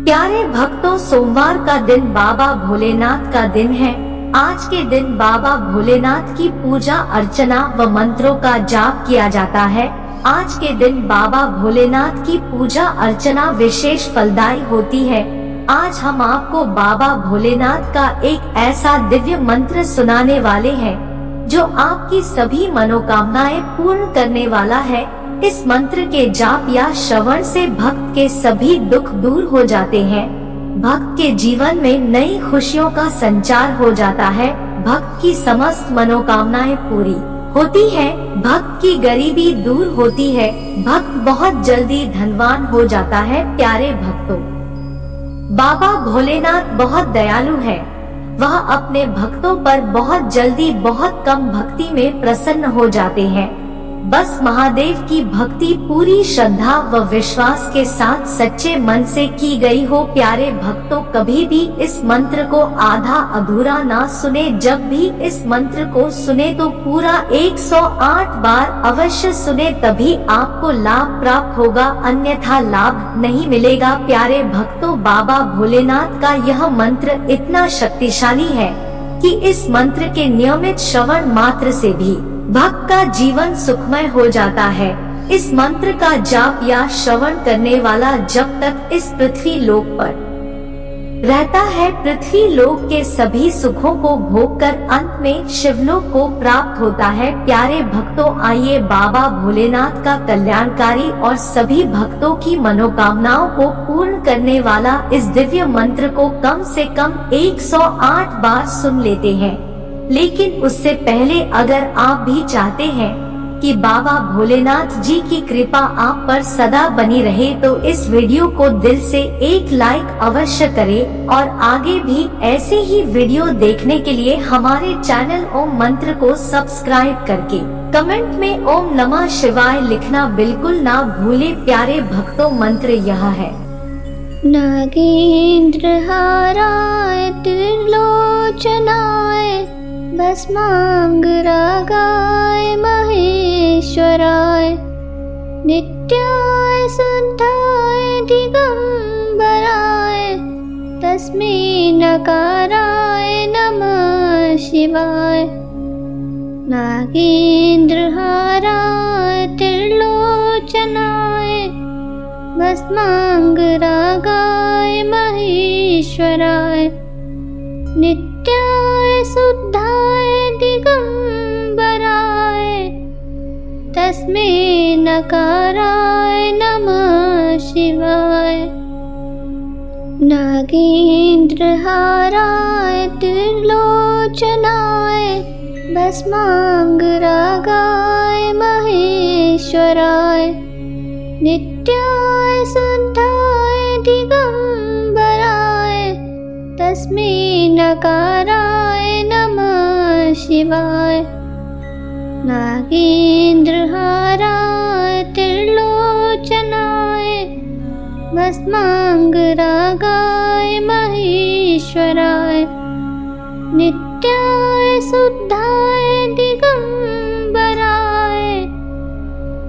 प्यारे भक्तों, सोमवार का दिन बाबा भोलेनाथ का दिन है। आज के दिन बाबा भोलेनाथ की पूजा अर्चना व मंत्रों का जाप किया जाता है। आज के दिन बाबा भोलेनाथ की पूजा अर्चना विशेष फलदायी होती है। आज हम आपको बाबा भोलेनाथ का एक ऐसा दिव्य मंत्र सुनाने वाले हैं जो आपकी सभी मनोकामनाएं पूर्ण करने वाला है। इस मंत्र के जाप या श्रवण से भक्त के सभी दुख दूर हो जाते हैं। भक्त के जीवन में नई खुशियों का संचार हो जाता है। भक्त की समस्त मनोकामनाएं पूरी होती है। भक्त की गरीबी दूर होती है। भक्त बहुत जल्दी धनवान हो जाता है। प्यारे भक्तों, बाबा भोलेनाथ बहुत दयालु है। वह अपने भक्तों पर बहुत जल्दी बहुत कम भक्ति में प्रसन्न हो जाते हैं। बस महादेव की भक्ति पूरी श्रद्धा व विश्वास के साथ सच्चे मन से की गई हो। प्यारे भक्तों, कभी भी इस मंत्र को आधा अधूरा ना सुने। जब भी इस मंत्र को सुने तो पूरा 108 बार अवश्य सुने, तभी आपको लाभ प्राप्त होगा, अन्यथा लाभ नहीं मिलेगा। प्यारे भक्तों, बाबा भोलेनाथ का यह मंत्र इतना शक्तिशाली है कि इस मंत्र के नियमित श्रवण मात्र से भी भक्त का जीवन सुखमय हो जाता है। इस मंत्र का जाप या श्रवण करने वाला जब तक इस पृथ्वी लोक पर रहता है, पृथ्वी लोक के सभी सुखों को भोगकर अंत में शिवलोक को प्राप्त होता है। प्यारे भक्तों, आइए बाबा भोलेनाथ का कल्याणकारी और सभी भक्तों की मनोकामनाओं को पूर्ण करने वाला इस दिव्य मंत्र को कम से कम 108 बार सुन लेते हैं। लेकिन उससे पहले अगर आप भी चाहते हैं कि बाबा भोलेनाथ जी की कृपा आप पर सदा बनी रहे, तो इस वीडियो को दिल से एक लाइक अवश्य करें और आगे भी ऐसे ही वीडियो देखने के लिए हमारे चैनल ओम मंत्र को सब्सक्राइब करके कमेंट में ओम नमः शिवाय लिखना बिल्कुल ना भूले। प्यारे भक्तों, मंत्र यह है। नागेंद्र हाराय त्रिलोचनाय भस्मांगरागाय महेश्वराय नित्याय शुद्धाय दिगंबराय तस्मै नकाराय नमः शिवाय। नागेंद्रहाराय त्रिलोचनाय भस्मांगरागाय महेश्वराय नित्याय शुद्धाय दिगंबराय तस्मै नकाराय नमः शिवाय। नागेंद्रहाराय त्रिलोचनाय भस्मांगरागाय महेश्वराय नित्याय शुद्धाय दिगंबराय तस्मै नकाराय नमः शिवाय। नागेंद्रहाराय त्रिलोचनाय भस्मांगरागाय महेश्वराय नित्याय शुद्धाय दिगंबराय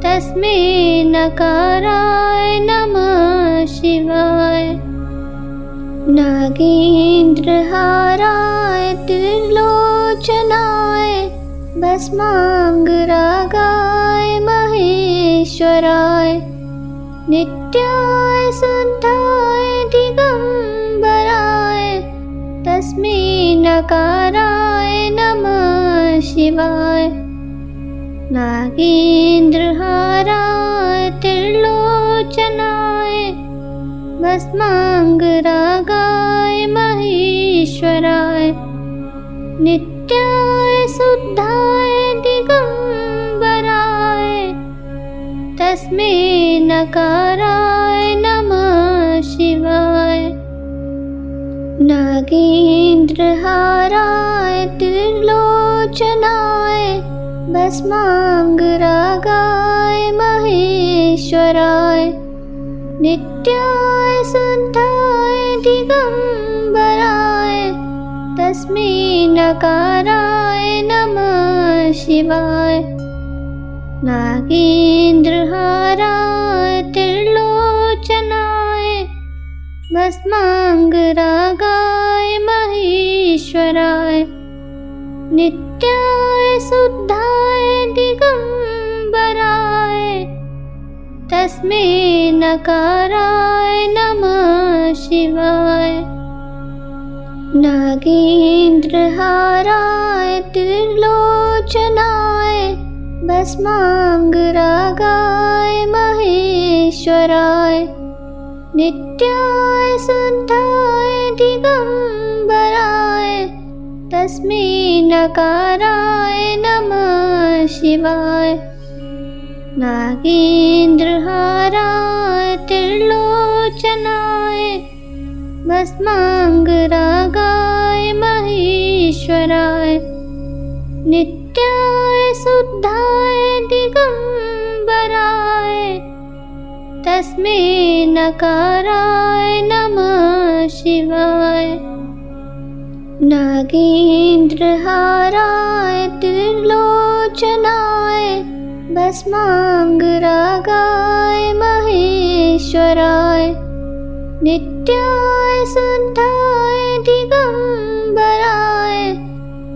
तस्मै नकाराय नमः शिवाय। नागेंद्रहाराय त्रिलोचनाय भस्मांगरागाय महेश्वराय नित्याय शुद्धाय दिगंबराय तस्मै नकाराय नमः शिवाय। नागेंद्रहाराय त्रिलोचनाय भस्मांगरागाय महेश्वराय नित्याय शुद्धाय दिगंबराय तस्मै नकाराय नमः शिवाय। नागेंद्रहाराय त्रिलोचनाय भस्मांगरागाय महेश्वराय नित्याय शुद्धाय दिगंबराय तस्मै नकाराय नमः शिवाय। नागेंद्रहाराय त्रिलोचनाय भस्माङ्गरागाय महेश्वराय नित्याय शुद्धाय दिगम्बराय तस्मै नकाराय नमः शिवाय। नागेन्द्रहाराय त्रिलोचनाय भस्माङ्गरागाय महेश्वराय नित्याय शुद्धाय दिगम्बराय तस्मै नकाराय नमः शिवाय। नागेन्द्रहाराय त्रिलोचनाय भस्माङ्गरागाय महेश्वराय नित्याय शुद्धाय दिगम्बराय तस्मै नकाराय नमः शिवाय। नागेन्द्रहाराय त्रिलोचनाय भस्माङ्गरागाय महेश्वराय नित्याय शुद्धाय दिगम्बराय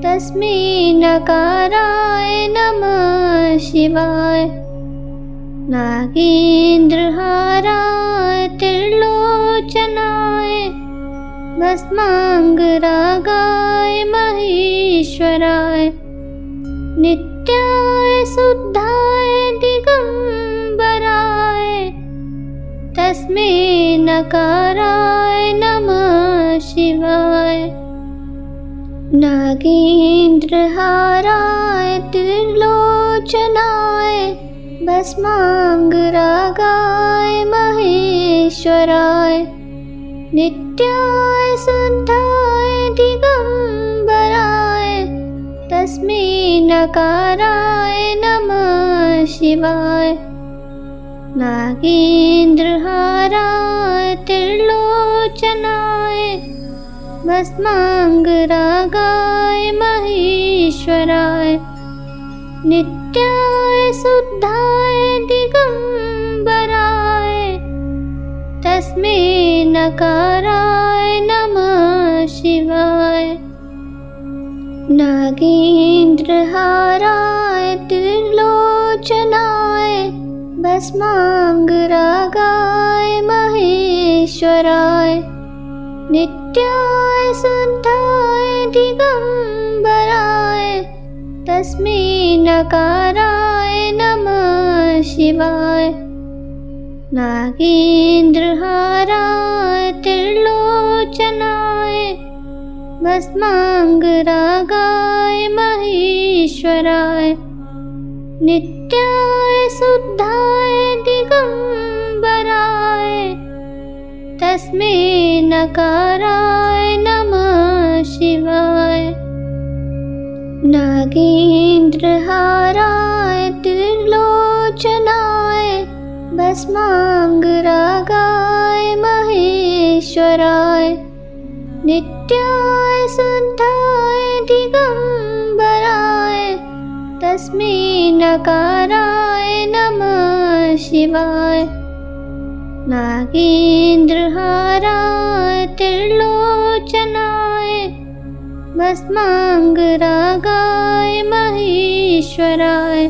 तस्मै नकाराय नमः शिवाय। नागेन्द्रहाराय त्रिलोचनाय भस्माङ्गरागाय महेश्वराय नित्याय शुद्धाय दिगम्बराय तस्मै नकाराय नमः शिवाय। नागेन्द्रहाराय त्रिलोचनाय भस्माङ्गरागाय महेश्वराय नित्याय शुद्धाय दिगम्बराय तस्मै नकाराय नमः शिवाय। नागेन्द्रहाराय त्रिलोचनाय भस्माङ्गरागाय महेश्वराय नित्याय शुद्धाय दिगम्बराय तस्मै नकाराय नमः शिवाय। नागेन्द्रहाराय त्रिलोचनाय भस्माङ्गरागाय महेश्वराय नित्याय शुद्धाय दिगम्बराय तस्मै नकाराय नमः शिवाय। नागेन्द्रहाराय त्रिलोचनाय भस्माङ्गरागाय महेश्वराय नित्याय शुद्धाय दिगम्बराय तस्मै नकाराय नमः शिवाय। नागेन्द्रहाराय त्रिलोचनाय भस्माङ्गरागाय महेश्वराय नित्याय शुद्धाय दिगम्बराय तस्मै नकाराय नमः शिवाय। नागेन्द्रहाराय त्रिलोचनाय भस्माङ्गरागाय महेश्वराय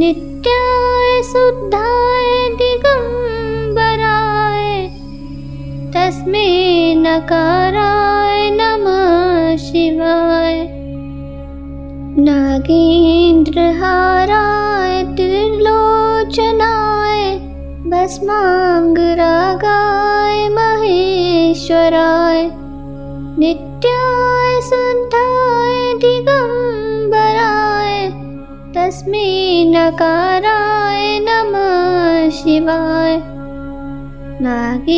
नित्याय शुद्धाय दिगम्बराय तस्मै नकाराय नमः शिवाय। नागेन्द्रहाराय त्रिलोचनाय भस्माङ्गरागाय महेश्वराय नित्याय शुद्धाय दिगम्बराय तस्मै नकाराय नमः शिवाय। नागेन्द्रहाराय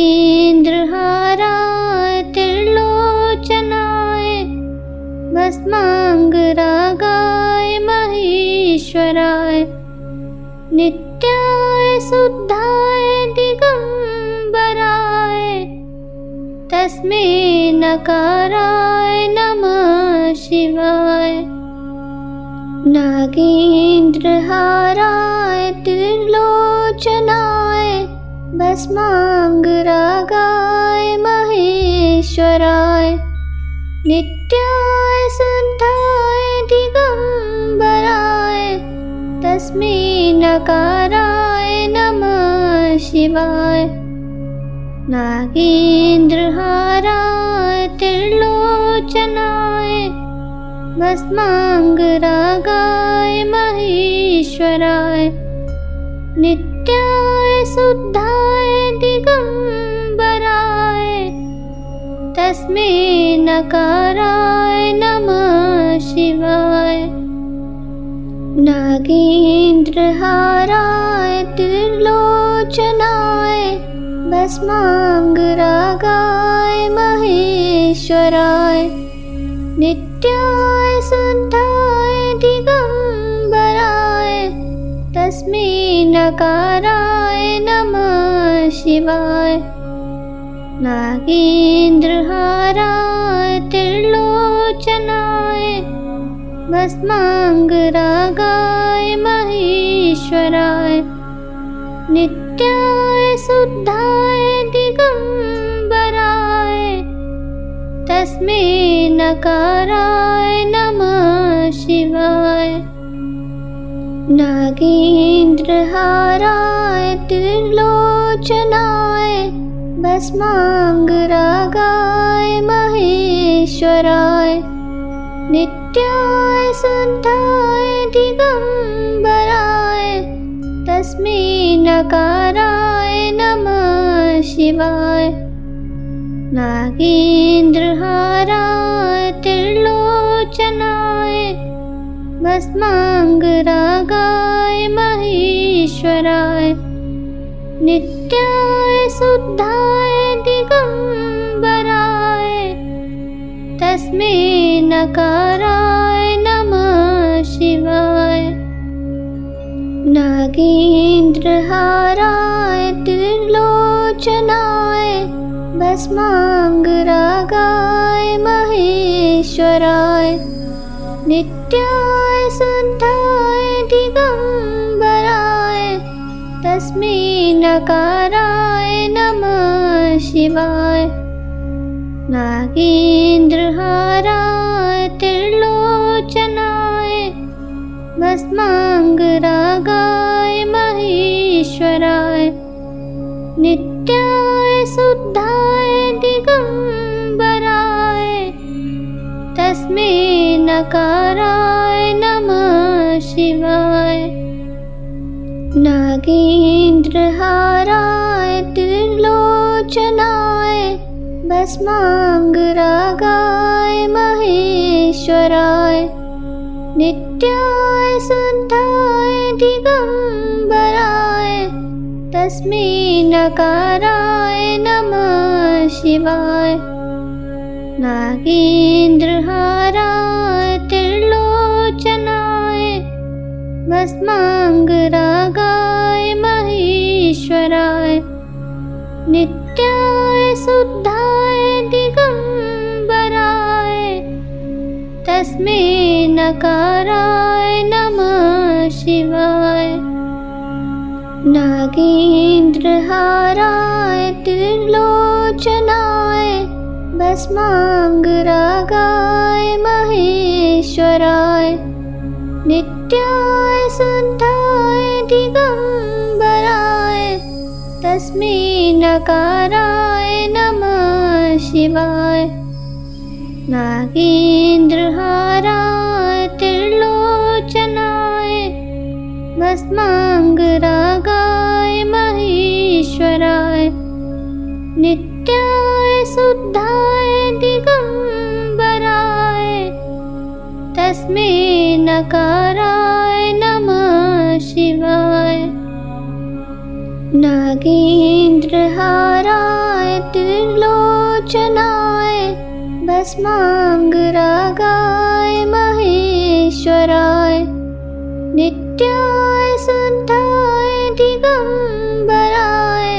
त्रिलोचनाय भस्माङ्गरागाय महेश्वराय नित्याय शुद्धाय दिगम्बराय तस्मै नकाराय नमः शिवाय। नागेन्द्रहाराय त्रिलोचनाय भस्माङ्गरागाय महेश्वराय नित्याय शुद्धाय दिगम्बराय तस्मै नकाराय नमः शिवाय। नागेन्द्रहाराय त्रिलोचनाय भस्माङ्गरागाय महेश्वराय नित्याय शुद्धाय दिगम्बराय तस्मै नकाराय नमः शिवाय। नागेन्द्रहाराय त्रिलोचनाय भस्माङ्गरागाय महेश्वराय नित्याय शुद्धाय दिगम्बराय तस्मै नकाराय नमः शिवाय। नागेन्द्रहाराय त्रिलोचनाय भस्माङ्गरागाय महेश्वराय नित्याय शुद्धाय दिगम्बराय तस्मै नकाराय नमः शिवाय। नागेन्द्रहाराय त्रिलोचनाय भस्माङ्गरागाय महेश्वराय नित्याय शुद्धाय दिगम्बराय तस्मै नकाराय नमः शिवाय। नागेन्द्रहाराय त्रिलोचनाय भस्माङ्गरागाय महेश्वराय नित्याय शुद्धाय दिगम्बराय तस्मै नकाराय नमः शिवाय। नागेन्द्रहाराय त्रिलोचनाय भस्माङ्गरागाय महेश्वराय नित्याय शुद्धाय दिगम्बराय तस्मै नकाराय नमः शिवाय। नागेन्द्रहाराय त्रिलोचनाय भस्माङ्गरागाय महेश्वराय नित्याय शुद्धाय दिगम्बराय तस्मै नकाराय नमः शिवाय। नागेन्द्रहाराय त्रिलोचनाय भस्माङ्गरागाय महेश्वराय नित्याय शुद्धाय दिगम्बराय तस्मै नकाराय नमः शिवाय। नागेन्द्रहाराय त्रिलोचनाय भस्माङ्गरागाय महेश्वराय नित्याय शुद्धाय दिगम्बराय तस्मै नकाराय नमः शिवाय। नागेन्द्रहाराय त्रिलोचनाय भस्माङ्गरागाय महेश्वराय नित्याय शुद्धाय दिगम्बराय तस्मै नकाराय नमः शिवाय। नागेन्द्रहाराय त्रिलोचनाय भस्माङ्गरागाय महेश्वराय नित्याय शुद्धाय दिगम्बराय तस्मै नकाराय नमः शिवाय। नागेन्द्रहाराय त्रिलोचनाय भस्माङ्गरागाय महेश्वराय नित्याय शुद्धाय दिगम्बराय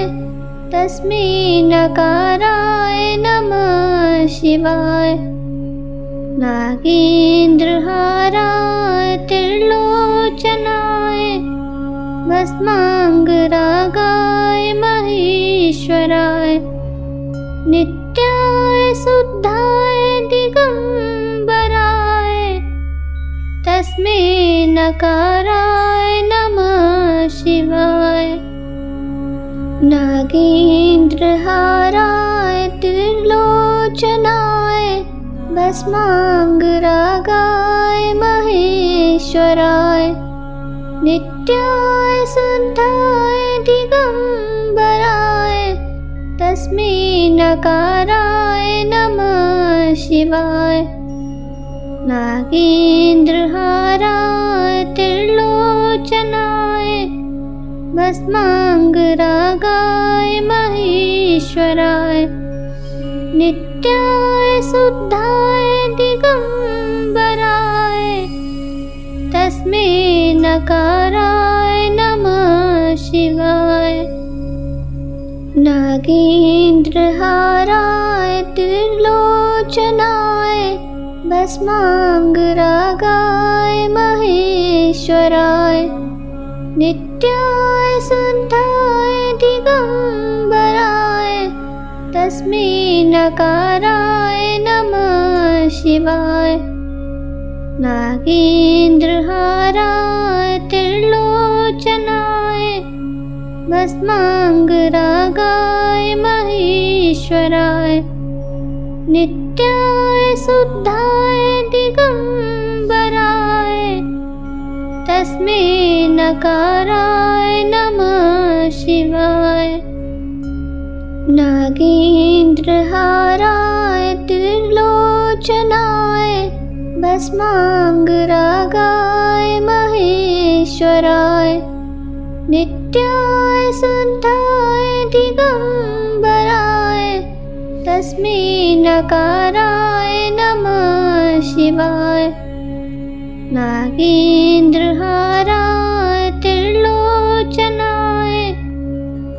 तस्मै नकाराय नमः शिवाय। नागेन्द्रहाराय त्रिलोचनाय भस्माङ्गरागाय महेश्वराय महेश्वराय नित्याय शुद्धाय दिगंबराय तस्मै नकाराय नमः शिवाय नागेन्द्रहाराय त्रिलोचनाय भस्मांगरागाय महेश्वराय नित्याय शुद्धाय दिगंबराय तस्मै नकाराय नमः शिवाय नागेन्द्रहाराय त्रिलोचनाय भस्मांगरागाय महेश्वराय नित्याय शुद्धाय दिगंबराय तस्मै नकाराय नमः शिवाय नागेन्द्रहाराय त्रिलोचनाय भस्मांगरागाय महेश्वराय नित्याय शुद्धाय दिगंबराय तस्मै नकाराय नमः शिवाय नागेन्द्रहाराय त्रिलोचनाय भस्मांगरागाय महेश्वराय नित्याय शुद्धाय दिगंबराय तस्मै नकाराय नमः शिवाय नागेन्द्रहाराय त्रिलोचनाय भस्मांगरागाय महेश्वराय नित्याय शुद्धाय दिगंबराय तस्मै नकाराय नमः शिवाय नागेन्द्रहाराय त्रिलोचनाय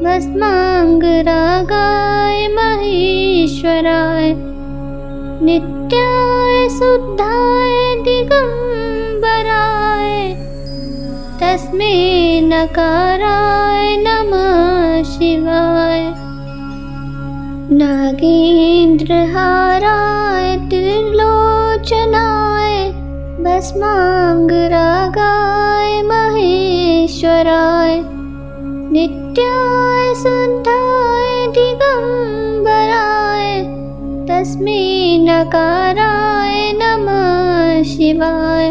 भस्मांगरागाय महेश्वराय नित्याय शुद्धाय दिगंबराय तस्मै नकाराय नमः शिवाय नागेन्द्रहाराय त्रिलोचनाय भस्मांगरागाय महेश्वराय नित्याय शुद्धाय दिगंबराय तस्मै नकाराय नमः शिवाय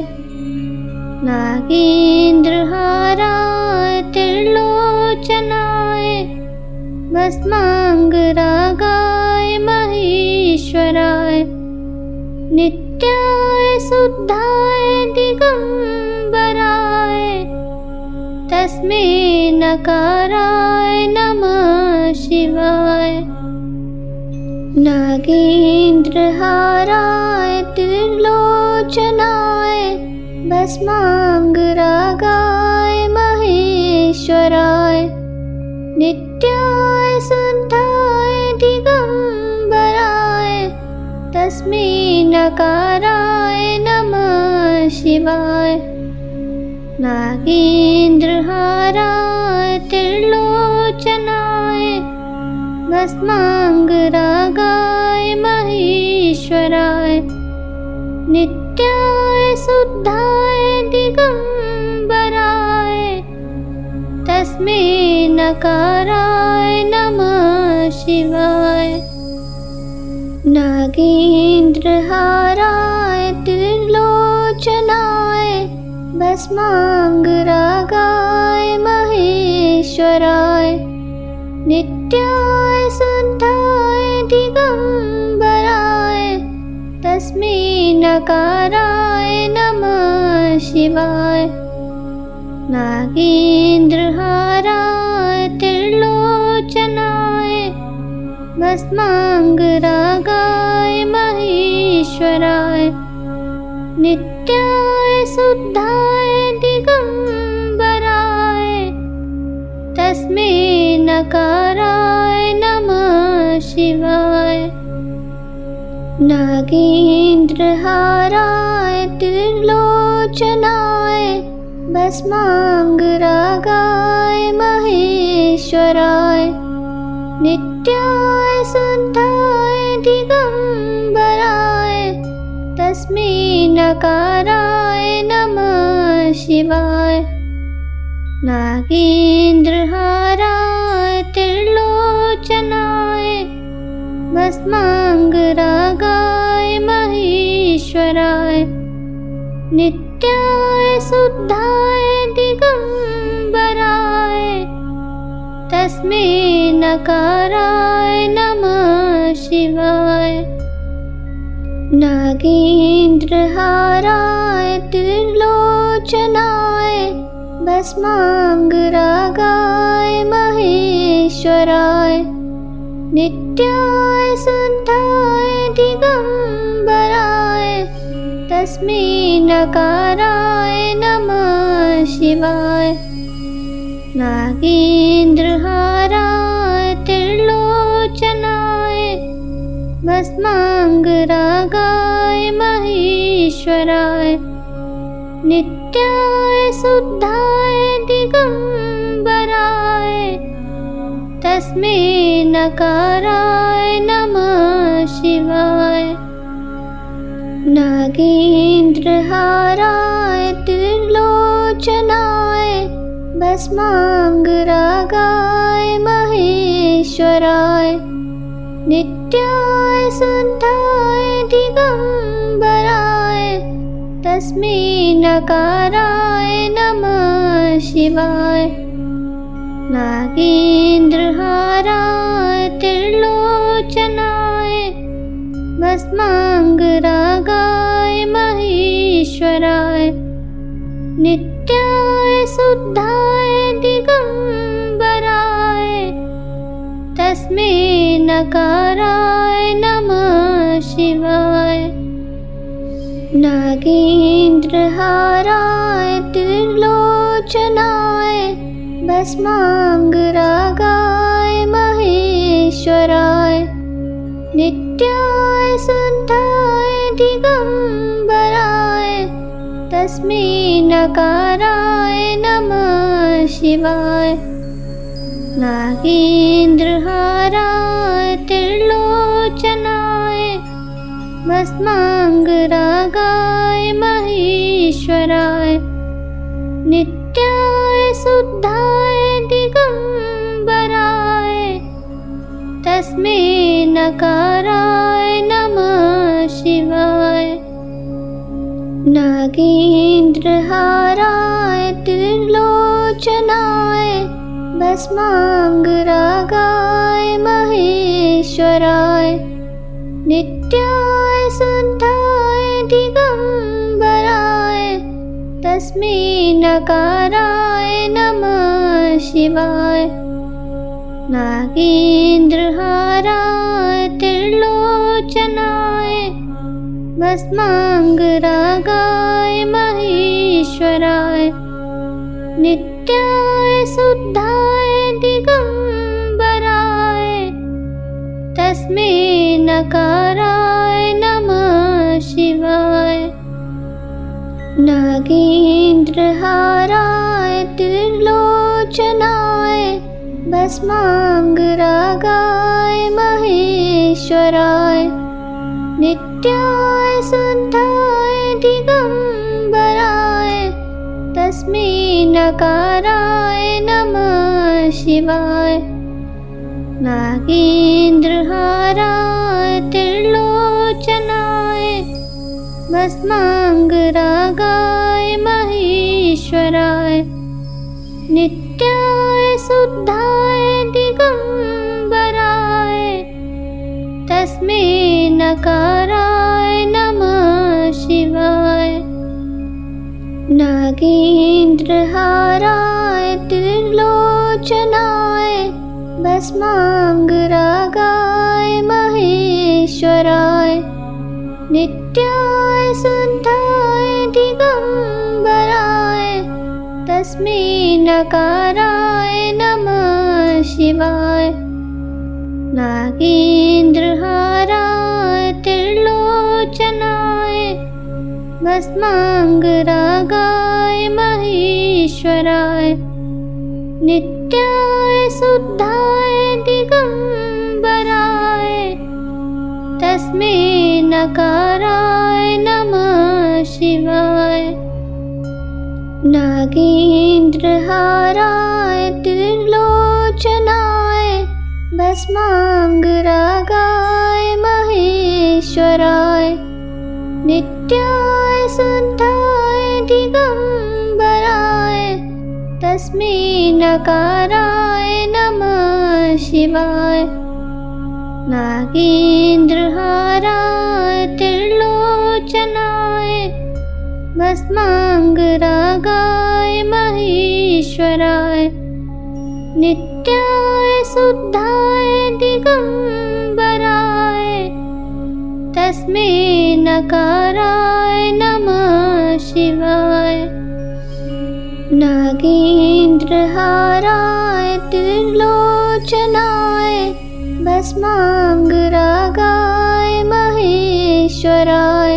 नागेन्द्रहाराय त्रिलोचनाय भस्मांगरागाय महेश्वराय नित्याय शुद्धाय दिगंबराय तस्मै नकाराय नमः शिवाय नागेन्द्रहाराय त्रिलोचनाय भस्मांगरागाय महेश्वराय नित्याय शुद्धाय दिगंबराय तस्मै नकाराय नमः शिवाय नागेन्द्रहाराय त्रिलोचनाय भस्मांगरागाय महेश्वराय नित्याय शुद्धाय दिगंबराय तस्मै नकाराय नमः शिवाय नागेन्द्रहाराय त्रिलोचनाय भस्मांगरागाय महेश्वराय नित्याय शुद्धाय दिगंबराय तस्मै नकाराय नमः शिवाय नागेन्द्रहाराय त्रिलोचनाय भस्मांगरागाय महेश्वराय नित्याय शुद्धाय दिगंबराय तस्मै नकाराय नमः शिवाय नागेन्द्रहाराय त्रिलोचनाय भस्मांगरागाय महेश्वराय नित्याय शुद्धाय दिगंबराय तस्मै नकाराय नमः शिवाय। नागेन्द्रहाराय त्रिलोचनाय भस्मांगरागाय महेश्वराय नित्याय शुद्धाय दिगंबराय तस्मै नकाराय नमः शिवाय। नागेन्द्रहाराय त्रिलोचनाय भस्मांगरागाय महेश्वराय नित्याय शुद्धाय दिगंबराय तस्मै नकाराय नमः शिवाय। नागेन्द्रहाराय त्रिलोचनाय भस्मांगरागाय महेश्वराय नित्याय शुद्धाय दिगंबराय तस्मै नकाराय नमः शिवाय। नागेन्द्रहाराय त्रिलोचनाय भस्मांगरागाय महेश्वराय नित्याय शुद्धाय दिगंबराय तस्मै नकाराय नमः शिवाय। नागेन्द्रहाराय त्रिलोचनाय भस्मांगरागाय महेश्वराय नित्याय शुद्धाय दिगंबराय तस्मै नकाराय नमः शिवाय। नागेन्द्रहाराय त्रिलोचनाय भस्मांगरागाय महेश्वराय नित्याय शुद्धाय दिगंबराय तस्मै नकाराय नमः शिवाय। नागेन्द्रहाराय त्रिलोचनाय भस्मांगरागाय महेश्वराय नित्याय शुद्धाय दिगंबराय तस्मै नकाराय नमः शिवाय। नागेन्द्रहाराय त्रिलोचनाय भस्मांगरागाय महेश्वराय नित्याय शुद्धाय दिगंबराय तस्मै नकाराय नमः शिवाय। नागेन्द्रहाराय त्रिलोचनाय भस्मांगरागाय महेश्वराय नित्याय शुद्धाय दिगंबराय तस्मै नकाराय नमः शिवाय। नागेन्द्रहाराय त्रिलोचनाय भस्मांगरागाय महेश्वराय नित्याय शुद्धाय दिगंबराय तस्मै नकाराय नमः शिवाय। नागेन्द्रहाराय त्रिलोचनाय भस्मांगरागाय महेश्वराय नित्याय शुद्धाय दिगंबराय तस्मै नकाराय नमः शिवाय। नागेन्द्रहाराय त्रिलोचनाय भस्मांगरागाय महेश्वराय नित्याय शुद्धाय दिगंबराय तस्मै नकाराय नमः शिवाय। नागेन्द्रहाराय त्रिलोचनाय भस्मांगरागाय महेश्वराय नित्याय शुद्धाय दिगम्बराय तस्मै नकाराय नमः शिवाय। नागेन्द्रहाराय त्रिलोचनाय भस्माङ्गरागाय महेश्वराय नित्याय शुद्धाय दिगम्बराय तस्मै नकाराय नमः शिवाय। नागेन्द्रहाराय त्रिलोचनाय भस्माङ्गरागाय महेश्वराय नित्याय शुद्धाय दिगम्बराय तस्मै नकाराय नमः शिवाय। नागेन्द्रहाराय त्रिलोचनाय भस्माङ्गरागाय महेश्वराय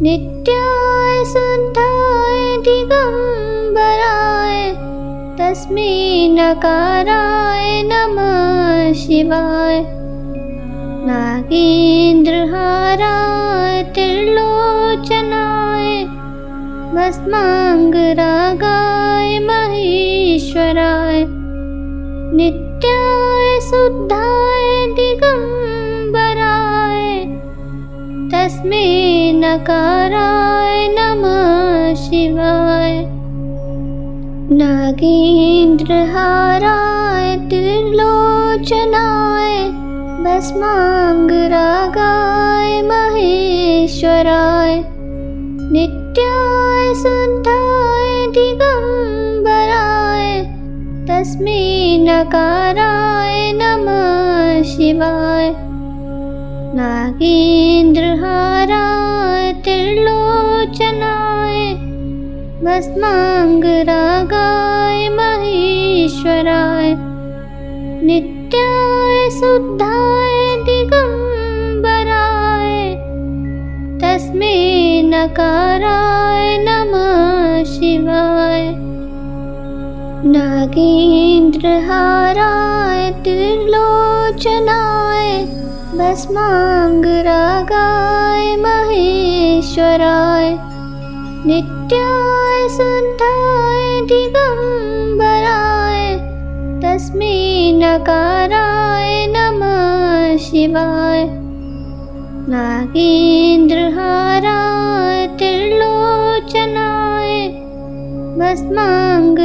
नित्याय शुद्धाय दिगम्बराय तस्मै नकाराय नमः शिवाय। नागेन्द्रहाराय त्रिलोचनाय भस्माङ्गरागाय महेश्वराय नित्याय शुद्धाय दिगम्बराय तस्मै नकाराय नमः शिवाय। नागेन्द्रहाराय त्रिलोचनाय भस्माङ्गरागाय महेश्वराय नित्याय शुद्धाय दिगम्बराय तस्मै नकाराय नमः शिवाय। नागेन्द्रहाराय त्रिलोचनाय भस्माङ्गरागाय महेश्वराय नित्याय शुद्धाय दिगम्बराय तस्मै नकाराय नमः शिवाय। नागेन्द्रहाराय त्रिलोचनाय भस्माङ्गरागाय महेश्वराय नित्याय शुद्धाय दिगम्बराय तस्मै नकाराय नमः शिवाय। नागेन्द्रहाराय त्रिलोचनाय भस्माङ्गरागाय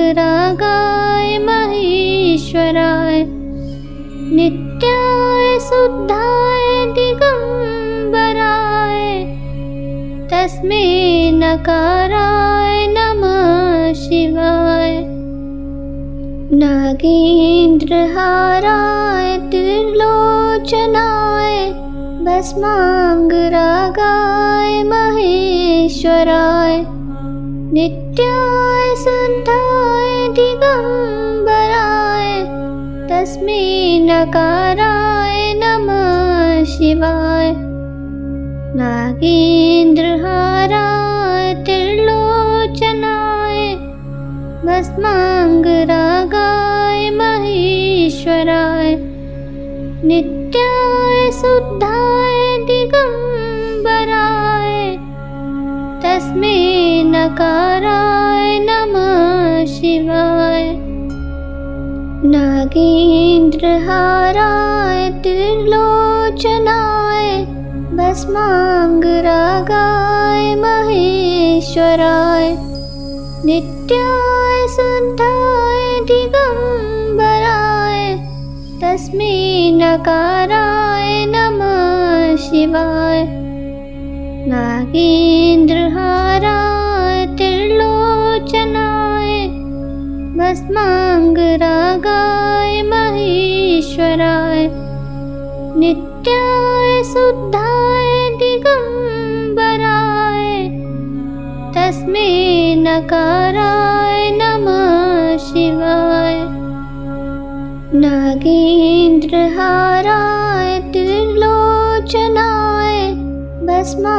महेश्वराय नित्याय शुद्धाय दिगम्बराय तस्मै नकाराय नमः शिवाय। नागेन्द्रहाराय त्रिलोचनाय भस्माङ्गरागाय महेश्वराय नित्याय शुद्धाय दिगम्बराय तस्मै नकाराय नमः शिवाय। नागेन्द्रहाराय त्रिलोचनाय भस्माङ्गरागाय महेश्वराय नित्याय शुद्धाय दिगम्बराय तस्मै नकाराय नमः शिवाय। नागेन्द्रहाराय त्रिलोचनाय भस्माङ्गरागाय महेश्वराय नित्याय शुद्धाय दिगम्बराय तस्मै नकाराय नमः शिवाय। नागेन्द्रहाराय त्रिलोचनाय भस्माङ्गरागाय महेश्वराय नित्याय शुद्धाय दिगम्बराय तस्मै नकाराय नमः शिवाय। नागेन्द्रहाराय त्रिलोचनाय भस्माङ्गरागाय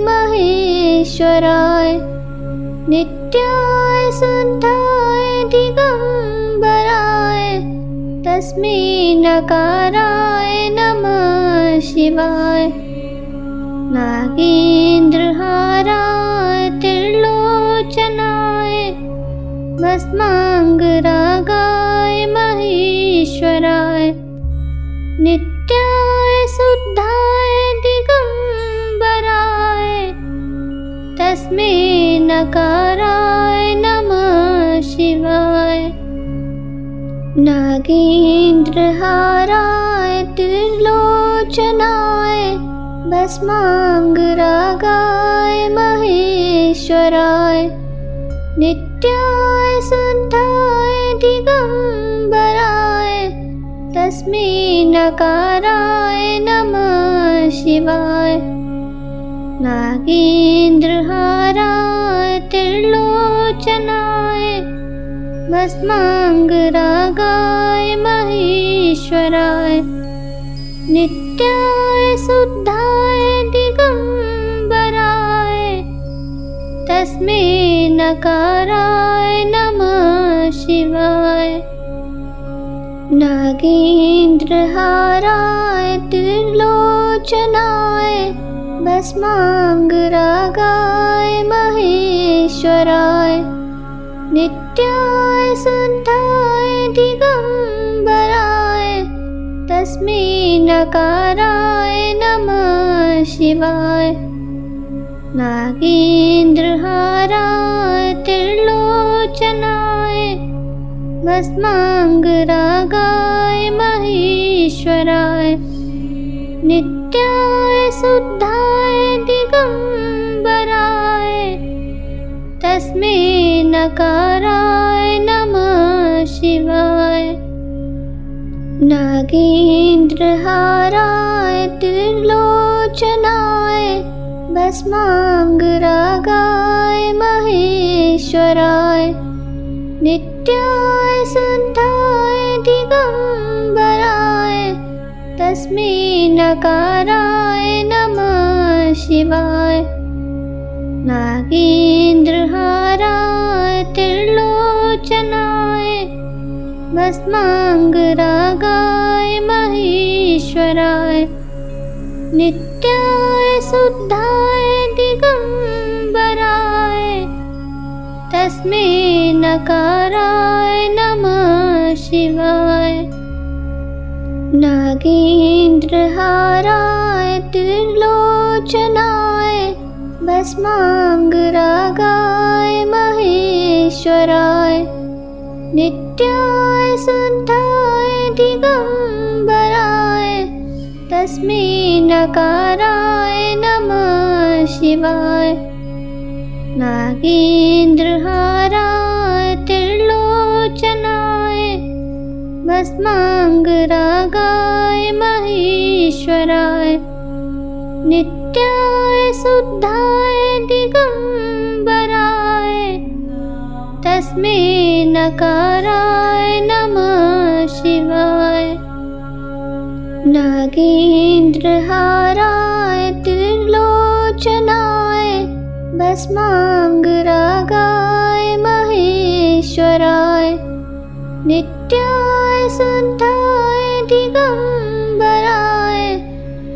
महेश्वराय नित्याय शुद्धाय दिगम्बराय तस्मै नकाराय नमः शिवाय। नागेन्द्रहाराय त्रिलोचनाय भस्माङ्गरागाय महेश्वराय नित्याय शुद्धाय दिगम्बराय तस्मै नकाराय नमः शिवाय। नागेन्द्रहाराय त्रिलोचनाय भस्माङ्गरागाय महेश्वराय नित्याय शुद्धाय दिगम्बराय तस्मै नकाराय नमः शिवाय। नागेन्द्रहाराय त्रिलोचनाय भस्माङ्गरागाय महेश्वराय नित्याय शुद्धाय दिगम्बराय तस्मै नकाराय नमः शिवाय। नागेन्द्रहाराय त्रिलोचनाय भस्माङ्गरागाय महेश्वराय नित्याय शुद्धाय दिगम्बराय तस्मै नकाराय नमः शिवाय। नागेन्द्रहाराय त्रिलोचनाय भस्माङ्गरागाय महेश्वराय नित्याय शुद्धाय दिगम्बराय तस्मै नकाराय नमः शिवाय। नागेन्द्रहाराय त्रिलोचनाय भस्माङ्गरागाय महेश्वराय नित्याय शुद्धाय दिगम्बराय तस्मै नकाराय नमः शिवाय। नागेन्द्रहाराय त्रिलोचनाय भस्माङ्गरागाय महेश्वराय नित्याय शुद्धाय दिगम्बराय तस्मै नकाराय नमः शिवाय। नागेन्द्रहाराय त्रिलोचनाय भस्माङ्गरागाय महेश्वराय नित्याय शुद्धाय दिगम्बराय तस्मै नकाराय नमः शिवाय। नागेन्द्रहाराय त्रिलोचनाय भस्माङ्गरागाय महेश्वराय नित्याय शुद्धाय दिगम्बराय तस्मै नकाराय नमः शिवाय। नागेन्द्रहाराय त्रिलोचनाय भस्माङ्गरागाय महेश्वराय नित्याय शुद्धाय दिगम्बराय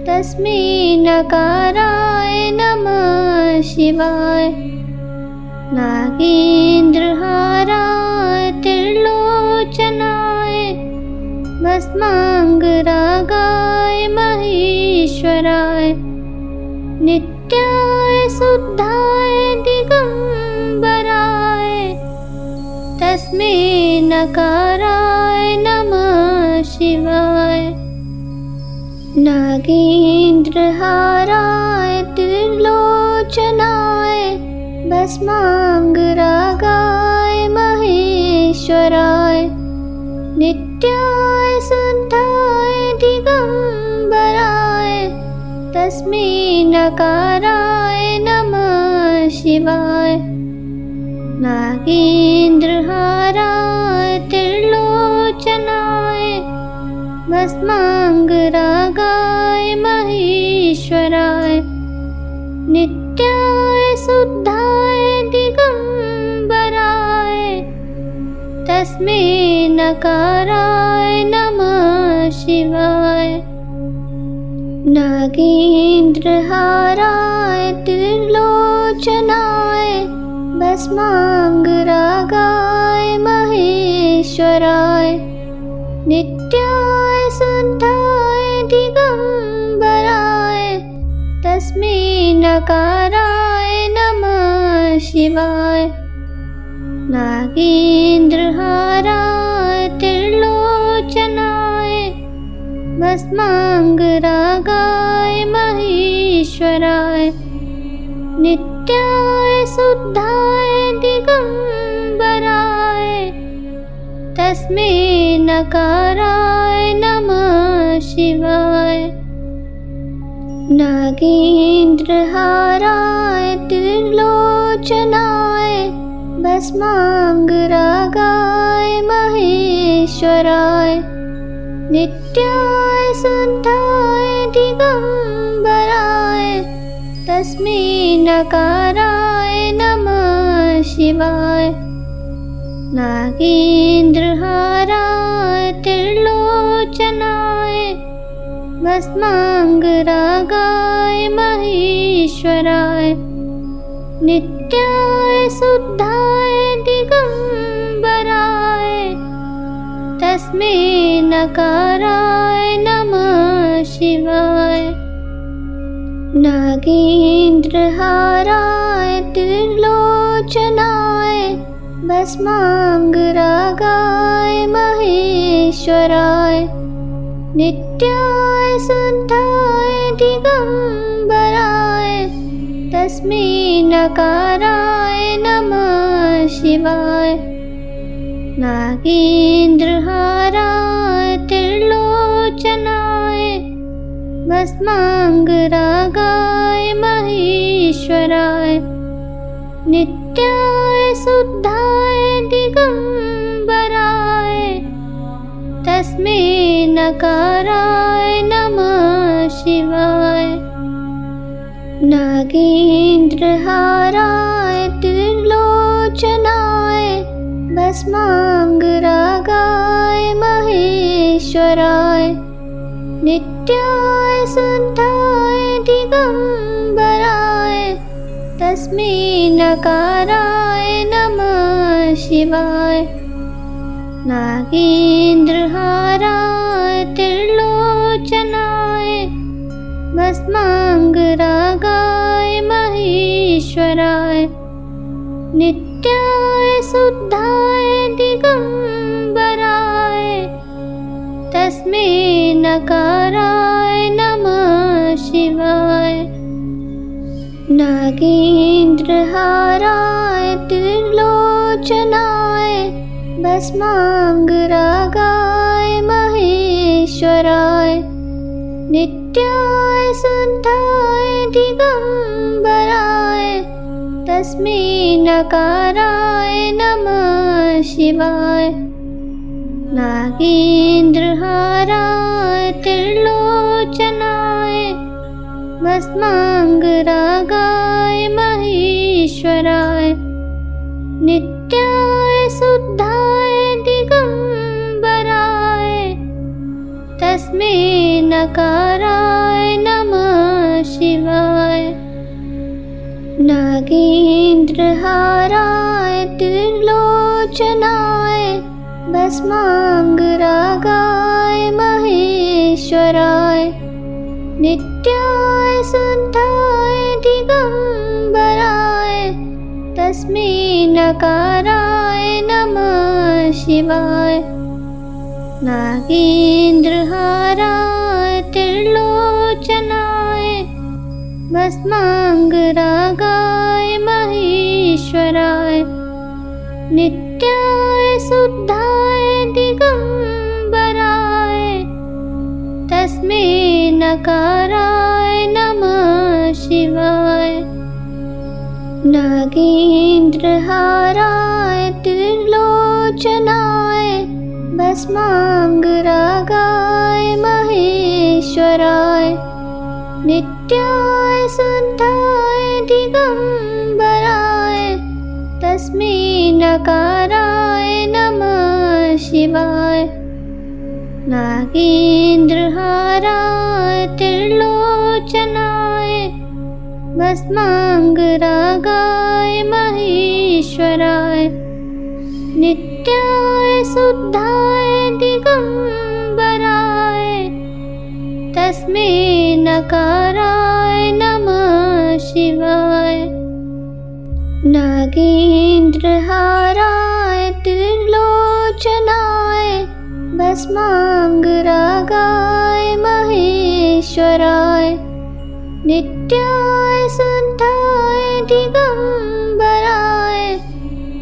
तस्मै नकाराय नमः शिवाय। नागेन्द्रहाराय त्रिलोचनाय भस्माङ्गरागाय महेश्वराय नित्याय शुद्धाय दिगम्बराय तस्मै नकाराय नमः शिवाय। नागेन्द्रहाराय त्रिलोचनाय भस्माङ्गरागाय महेश्वराय नित्याय शुद्धाय दिगम्बराय तस्मै नकाराय नमः शिवाय। नागेन्द्रहाराय त्रिलोचनाय भस्माङ्गरागाय महेश्वराय नित्याय शुद्धाय दिगम्बराय तस्मै नकाराय नमः शिवाय। नागेन्द्रहाराय त्रिलोचनाय भस्माङ्गरागाय महेश्वराय नित्याय शुद्धाय दिगम्बराय तस्मै नकाराय नमः शिवाय। नागेन्द्रहाराय त्रिलोचनाय भस्माङ्गरागाय महेश्वराय नित्याय शुद्धाय दिगम्बराय तस्मै नकाराय नमः शिवाय। नागेन्द्रहाराय त्रिलोचनाय भस्माङ्गरागाय महेश्वराय नित्याय शुद्धाय दिगम्बराय तस्मै नकाराय नमः शिवाय। नागेन्द्रहाराय त्रिलोचनाय भस्माङ्गरागाय महेश्वराय नित्याय शुद्धाय दिगम्बराय तस्मै नकाराय नमः शिवाय। नागेन्द्रहाराय त्रिलोचनाय भस्माङ्गरागाय महेश्वराय नित्याय शुद्धाय दिगम्बराय तस्मै नकाराय नमः शिवाय। नागेन्द्रहाराय त्रिलोचनाय भस्माङ्गरागाय महेश्वराय नित्याय शुद्धाय दिगम्बराय तस्मै नकाराय नमः शिवाय। नागेन्द्रहाराय त्रिलोचनाय भस्माङ्गरागाय महेश्वराय नित्याय शुद्धाय दिगम्बराय तस्मै नकाराय नमः शिवाय। नागेन्द्रहाराय त्रिलोचनाय भस्माङ्गरागाय महेश्वराय नित्याय शुद्धाय दिगम्बराय तस्मै नकाराय नमः शिवाय। नागेन्द्रहाराय त्रिलोचनाय भस्माङ्गरागाय महेश्वराय नित्याय शुद्धाय दिगम्बराय तस्मै नकाराय नमः शिवाय। नागेन्द्रहाराय त्रिलोचनाय भस्माङ्गरागाय महेश्वराय नित्याय शुद्धाय दिगम्बराय तस्मै नकाराय नमः शिवाय। नागेन्द्रहाराय त्रिलोचनाय भस्माङ्गरागाय महेश्वराय नित्याय शुद्धाय दिगम्बराय तस्मै नकाराय नमः शिवाय। नागेन्द्रहाराय त्रिलोचनाय भस्माङ्गरागाय महेश्वराय नित्याय शुद्धाय दिगम्बराय तस्मै नकाराय नमः शिवाय। नागेन्द्रहाराय त्रिलोचनाय भस्माङ्गरागाय महेश्वराय नित्याय शुद्धाय दिगम्बराय तस्मै नकाराय नमः शिवाय। नागेन्द्रहाराय त्रिलोचनाय भस्मांगरागाय महेश्वराय। नित्याय शुद्धाय दिगंबराय तस्मै नकाराय नमः शिवाय। नागेन्द्रहाराय त्रिलोचनाय भस्मांगरागाय महेश्वराय। नित्याय शुद्धाय दिगंबराय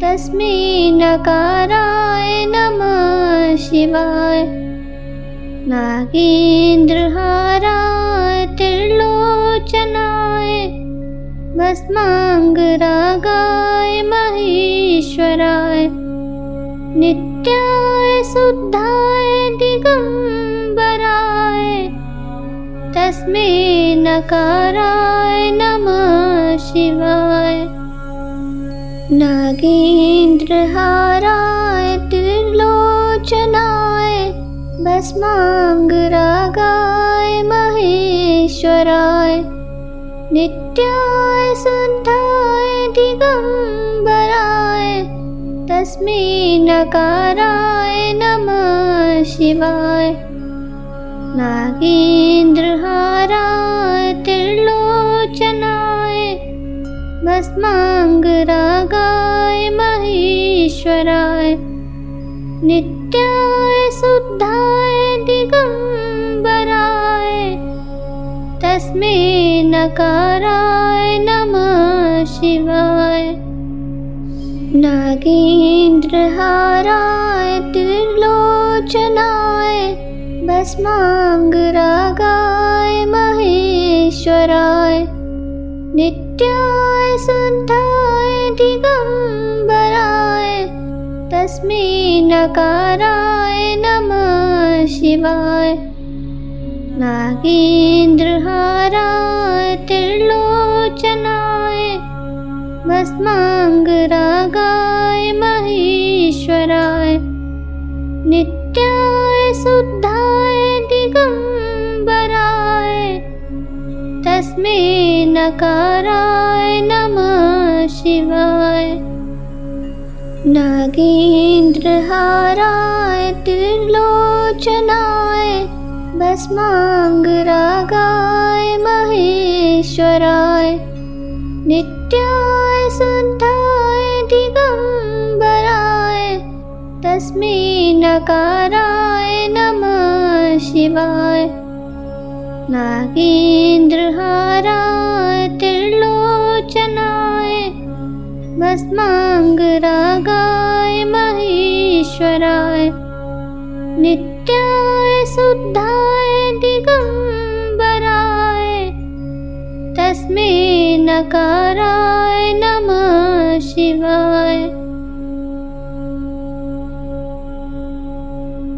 तस्मै नकाराय नमः शिवाय। नागेन्द्रहाराय त्रिलोचनाय भस्मांगरागाय महेश्वराय। नित्याय शुद्धाय दिगंबराय तस्मै नकाराय नमः शिवाय। नागेन्द्रहाराय त्रिलोचनाय भस्मांगरागाय महेश्वराय। नित्याय शुद्धाय दिगंबराय तस्मै नकाराय नमः शिवाय। नागेन्द्रहाराय त्रिलोचनाय भस्मांगरागाय महेश्वराय। नित्याय शुद्धाय दिगंबराय तस्मै नकाराय नमः शिवाय। नागेन्द्रहाराय त्रिलोचनाय भस्मांगरागाय महेश्वराय। नित्याय शुद्धाय दिगंबराय तस्मै नकाराय नमः शिवाय। नागेन्द्रहाराय त्रिलोचनाय भस्मांगरागाय महेश्वराय। नित्याय शुद्धाय दिगंबराय तस्मै नकाराय नमः शिवाय। नागेन्द्रहाराय त्रिलोचनाय भस्मांगरागाय महेश्वराय। नित्याय शुद्धाय दिगंबराय तस्मै नकाराय नमः शिवाय। नागेन्द्रहाराय त्रिलोचनाय भस्मांगरागाय महेश्वराय। नित्याय शुद्धाय दिगंबराय तस्मै नकाराय नमः शिवाय।